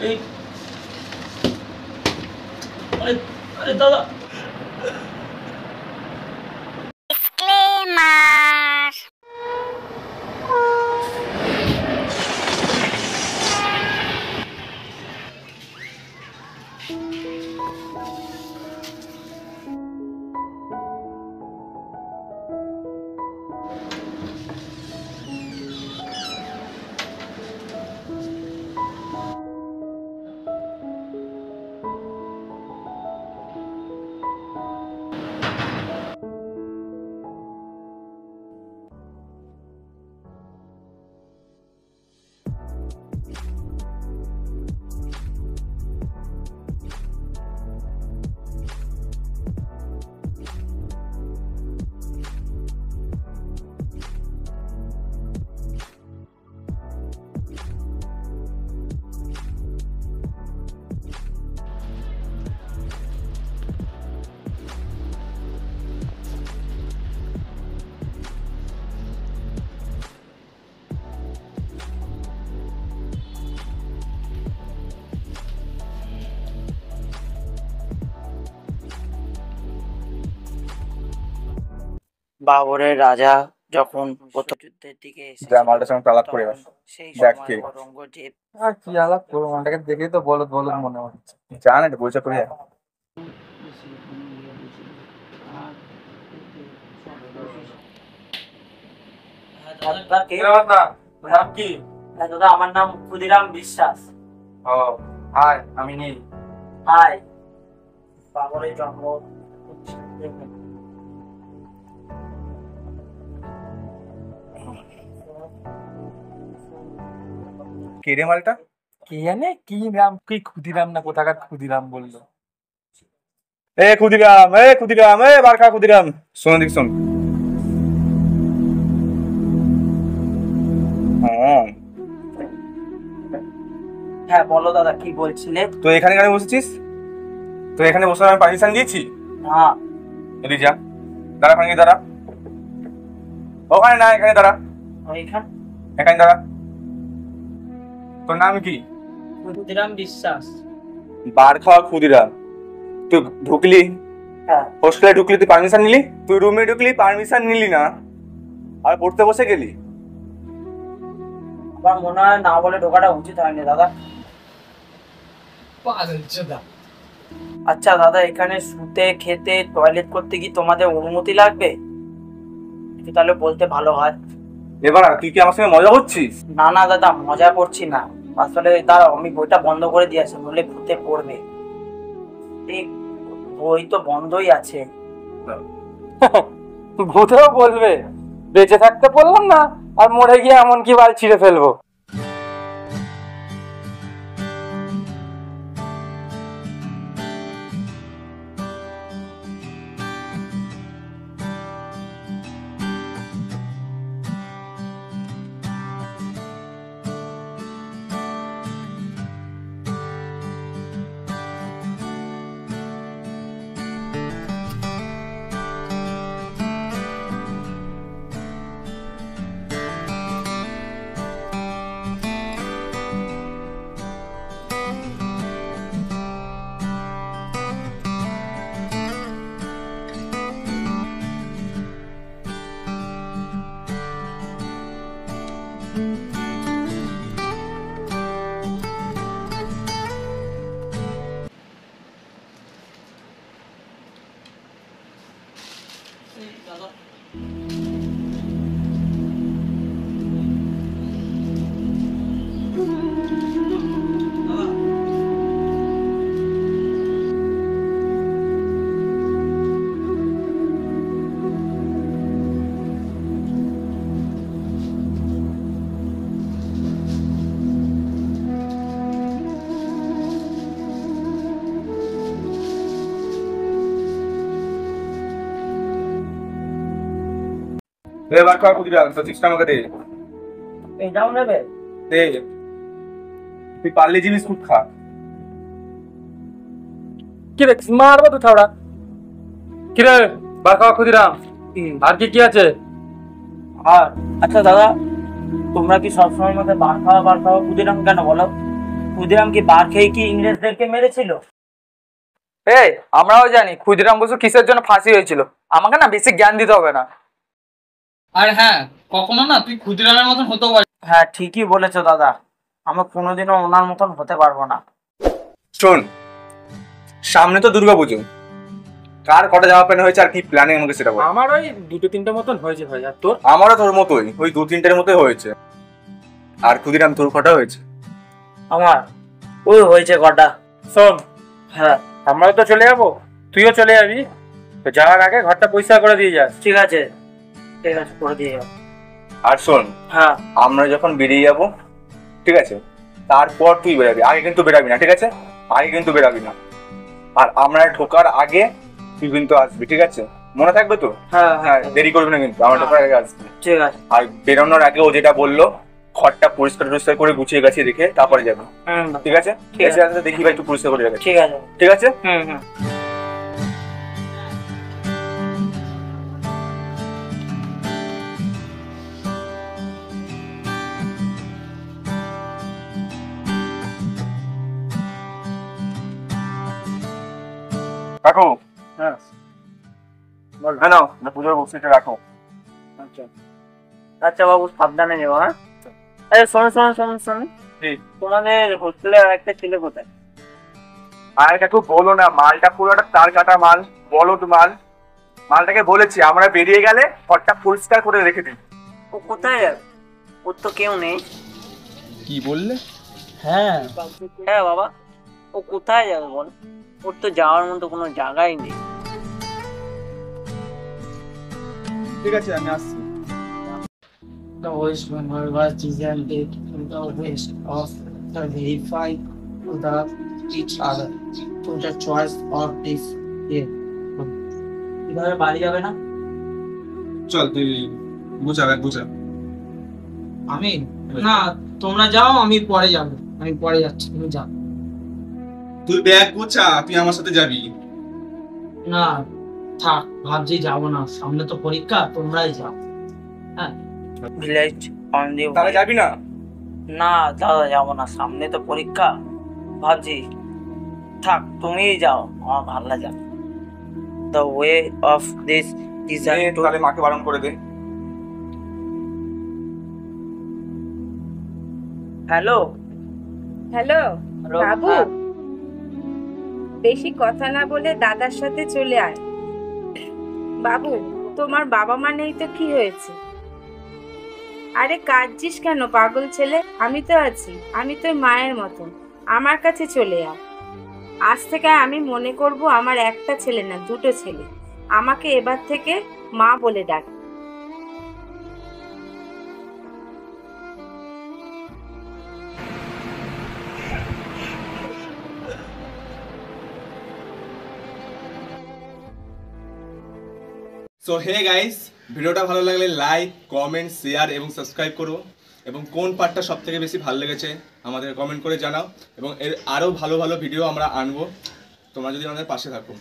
এই আরে আরে দাদা বাবরের রাজা যখন প্রথম যুদ্ধের দিকে মালটার সঙ্গে আলাপ করে সেই দেখ সময় কে ঔরঙ্গজেব কি আলাপ করবো, মালটাকে দেখেই তো বলদ বলদ মনে হচ্ছে। জান এটা পরিচয় করে দাদা আমার নাম ক্ষুদিরাম বিশ্বাস। হাই আমি নীল। হাই। বাবরের জন্ম কে রে মালটা? কে জানে কি নাম, কি ক্ষুদিরাম না কোথাকার ক্ষুদিরাম বললো। এ ক্ষুদিরাম, এ ক্ষুদিরাম, এ বারকা ক্ষুদিরাম, শোন দিক শোন। হ্যাঁ বলো দাদা কি বলছিলে? তো এখানে কেন বসেছিস? তো এখানে বসে আমি পারমিশন দিয়েছি? না। এদিকে যা, দাঁড়া, ওখানে দাঁড়া। ওখানে না, এখানে দাঁড়া। এখানে দাঁড়া। তোর নাম কি? ক্ষুদিরাম বিশ্বাস। বার খাওয়া ক্ষুদিরাম। তুই ঢুকলি হোস্টেলে, ঢুকলি, তুই পারমিশন নিলি? তুই রুমে ঢুকলি, পারমিশন নিলি না, আর পড়তে বসে গেলি? আমার মনে হয় না বলে ঢোকাটা উচিত হয়নি দাদা। আচ্ছা দাদা, এখানে শুতে খেতে টয়লেট করতে কি তোমাদের অনুমতি লাগবে? তাহলে বলতে ভালো হয়। এবার তুই কি আমার সঙ্গে মজা করছিস? না না দাদা, মজা করছি না, আসলে দাঁড়াও আমি বইটা বন্ধ করে দিয়েছি, বলে ভূতে পড়বে। বই তো বন্ধই আছে। ভূতেও বলবে? বেঁচে থাকতে বললাম না, আর মরে গিয়ে এমন কি বাল ছিঁড়ে ফেলবো। এবার খাওয়া ক্ষুদিরাম, তো চিপসটা আমাকে দে। এটাও নেবে? দে, তুই পারলে জি বিস্কুট খা। কি রে মারবো তো ছাওড়া। কি রে বার খাওয়া ক্ষুদিরাম, আর কি কি আছে? আর আচ্ছা দাদা, তোমরা কি সবসময় মধ্যে বার খাওয়া ক্ষুদিরাম কেন বলো? ক্ষুদিরাম কি বার খেয়ে কি ইংরেজদেরকে মেরেছিল? এই আমরাও জানি ক্ষুদিরাম বসু কিসের জন্য ফাঁসি হয়েছিল, আমাকে না বেশি জ্ঞান দিতে হবে না। আর হ্যাঁ, কখনো না তুই ক্ষুদিরামের মতন হতেও পারিস। হ্যাঁ ঠিকই বলেছো দাদা, আমি কোনোদিনও ওনার মতন হতে পারবো না। শোন, সামনে তো দুর্গাপুজো, কার কটা জামা প্যান্ট হয়েছে আর কি প্ল্যানিং আমাকে সেটা বল। আমার ওই 2-3টে মতন হয়েছে ভাই, আর তোর? আমারও তোর মতোই, ওই 2-3টের মতোই হয়েছে। আর ক্ষুদিরাম তোর কটা হয়েছে? আমার ওই হয়েছে কটা। শোন, হ্যাঁ আমরাও তো চলে যাবো, তুইও চলে যাবি, তো যাওয়ার আগে ঘরটা পরিষ্কার করে দিয়ে যাস। ঠিক আছে, ঠিক আছে করে দিয়ে যাও। আর শোন, হ্যাঁ আমরা যখন বেরিয়ে যাব, ঠিক আছে, তারপর তুই বেরাবি, আগে কিন্তু বেরাবি না, ঠিক আছে? আগে কিন্তু বেরাবি না। আর আমরা ঢোকার আগে তুই কিন্তু আসবি, ঠিক আছে? মনে থাকবে তো? হ্যাঁ হ্যাঁ, হ্যাঁ দেরি করবি না কিন্তু, আমরা ঢোকার আগে আসবি। ঠিক আছে। আর বেরোনোর আগে ও যেটা বললো, ঘরটা পরিষ্কার টরিষ্কার করে গুছিয়ে গাছিয়ে রেখে তারপরে যাবে, ঠিক আছে? ঠিক আছে। এসে আসতে দেখি ভাই একটু পরিষ্কার করে যাবে, ঠিক আছে। ঠিক আছে? হুম। রাখো। হ্যাঁ হ্যাঁ নাও, পুজোর বক্সিটা রাখো। আচ্ছা আচ্ছা বাবু, সাবধানে নেবো। হ্যাঁ আরে শোনো শোনো শোনো শোনো, তোমাদের হোস্টেলে আর একটা ছেলে কোথায়? আর কাকু বলো না, মালটা পুরো একটা তার কাটা মাল, বলদ মাল। মালটাকে বলেছি আমরা বেরিয়ে গেলে ঘরটা পরিষ্কার করে রেখে দিই। ও কোথায় যাবে? ওর তো কেউ নেই। কি বললে? হ্যাঁ হ্যাঁ বাবা, ও কোথায় যাবে বল? ওর তো যাওয়ার মতো কোনো জায়গাই নেই। ঠিক আছে, আমি আসছি। The West Bengal was descended in the west of the verify the each other to the choice of this year. কিভাবে বাড়ি যাবে না? চল তুই বুঝা বুঝা। আমি না, তোমরা যাও, আমি পরে যাব। আমি পরে যাচ্ছি, তুমি যাও। তুই ব্যাগ গুছা, তুই আমার সাথে যাবি। না থাক, ভাবছি যাবো না, সামনে তো পরীক্ষা, তোমরাই যাও। হ্যাঁ ভিলেজ অন দি। তাহলে যাবি না? না দাদা যাবো না, সামনে তো পরীক্ষা, ভাবছি থাক তুমিই যাও, আমার ভালো লাগে। The way of this is তাহলে মাকে বারণ করে দে। হ্যালো হ্যালো বাবু, বেশি কথা না বলে দাদার সাথে চলে আয়। বাবু, তোমার বাবা মা নেই তো কি হয়েছে? আরে কাঁদছিস কেন পাগল ছেলে? আমি তো আছি, আমি তোর মায়ের মতন, আমার কাছে চলে আয়। আজ থেকে আমি মনে করব আমার একটা ছেলে না, দুটো ছেলে। আমাকে এবার থেকে মা বলে ডাক। সো হে গাইস, ভিডিওটা ভালো লাগলে লাইক, কমেন্ট, শেয়ার এবং সাবস্ক্রাইব করো। এবং কোন পার্টটা সব থেকে বেশি ভালো লেগেছে আমাদের কমেন্ট করে জানাও। এবং এর আরও ভালো ভালো ভিডিও আমরা আনবো, তোমরা যদি আমাদের পাশে থাকো।